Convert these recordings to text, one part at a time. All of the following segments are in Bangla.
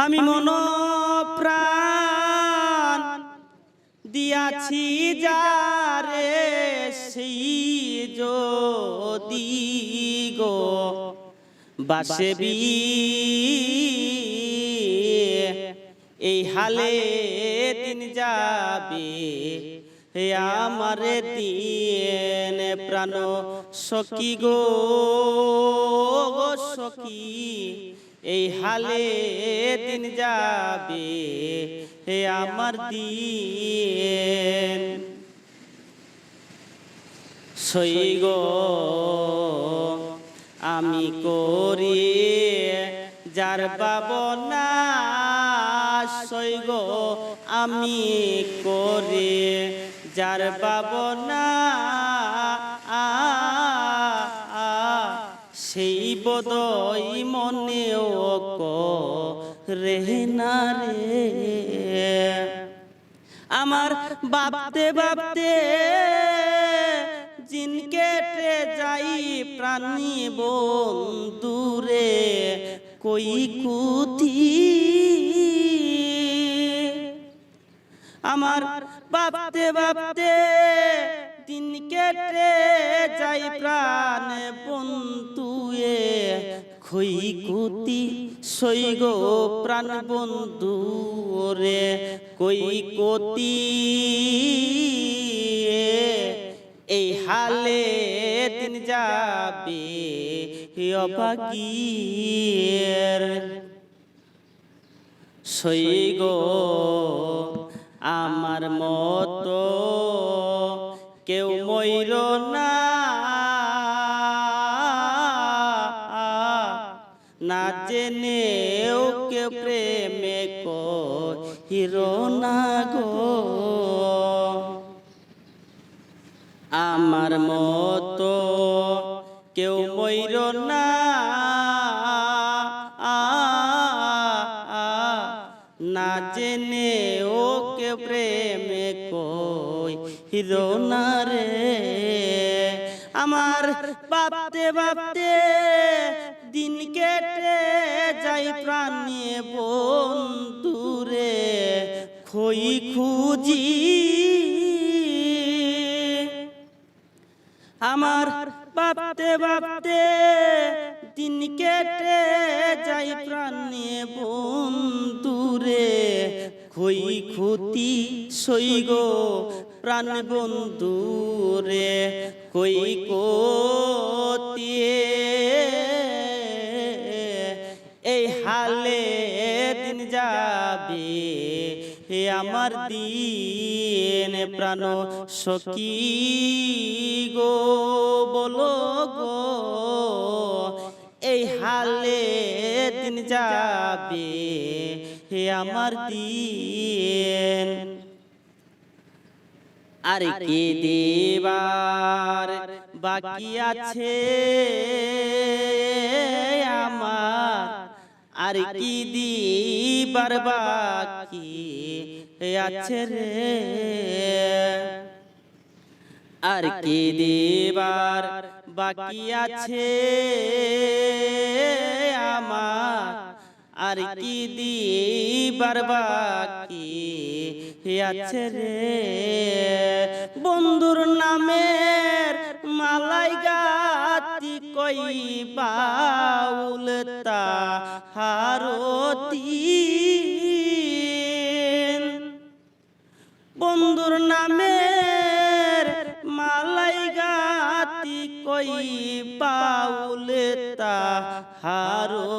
আমি মন প্রাণ দিয়াছি যারে সেই যদি গো বাসবি এই হালে দিন যাবে হে আমার দিন প্রাণ সখী গো সখী এই হালে দিন যাবে হে আমার দিন সই গো আমি করি যার পাবনা সই গো আমি করি যার পাবনা সেই বদই মনেও রে না রে আমার ভাবতে ভাবতে জিন কেটে যাই প্রাণী বন্ধুরে কই কুতি আমার ভাবতে ভাবতে দিন কেটে যাই প্রাণ বন্ধুয়ে খই কুতি সই গো প্রাণ বন্ধু রে কই কতি এই হালে দিন যাবে অভাগীর সই গো আমার মতো কেউ মইর না না জেনেও কেউ প্রেমে কহির না গো আমার মতো কেউ মইর না না জেনেও কেউ প্রেমে কহির না রে আমার ভাবতে ভাবতে দিন কেটে যাই প্রাণী বন্ধুরে খই খুঁজি আমার ভাবতে ভাবতে দিন কেটে যাই প্রাণী বন্ধুরে খই খুতি সই গো প্রাণ বন্ধুরে কই কোতিয়ে এই হালে দিন যাবে হে আমার দিন প্রাণ সখী গো বলো গো এই হালে দিন যাবে হে আমার দিন আর কি দেবার বাকি আছে আমার আর কি দিবার বাকি আছে রে আর কি দিবার বাকি আছে আমার আর কি দিবার বাকি আছে রে বন্ধুর নামের মালাই গাতি কই বাউল তাহারতি বন্ধুর নামের মালাই গাতি কই বাউল তাহারতি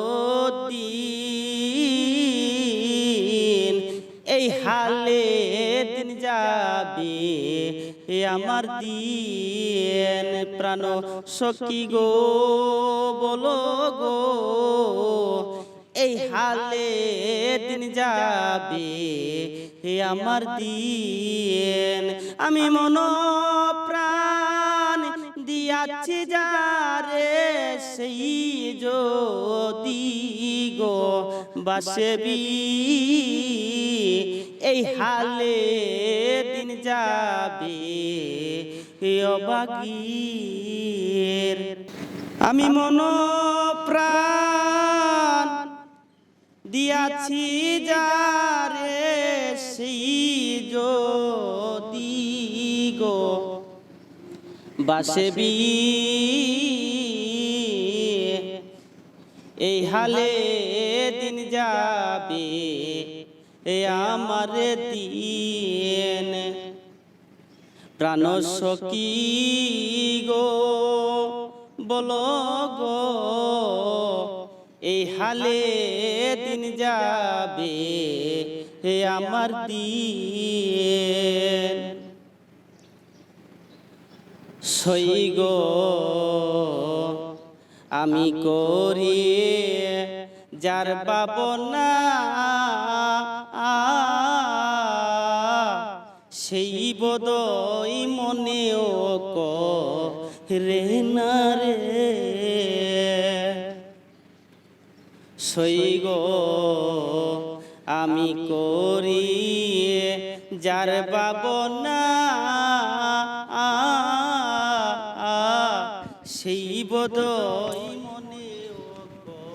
এই হালে দিন যাবে আমার দিন প্রাণ সখী গো বলো গো এই হালে দিন যাবে আমার দিন আমি মন প্রাণ দিয়াছি যারে সেই যদি গো বাসবি এই হালে দিন যাবে অভাগীর আমি মন প্রাণ দিয়াছি যারে সেই যদি গো বাসবি এই হালে দিন যাবে এ আমার দিন প্রাণ সখী গো বলো গো এই হালে দিন যাবে হে আমার দিন সই গো আমি করি যার পাবনা সেই বোধই মনেও রে না রে সই গো আমি করি যার পাবনা সেই বোধই মনে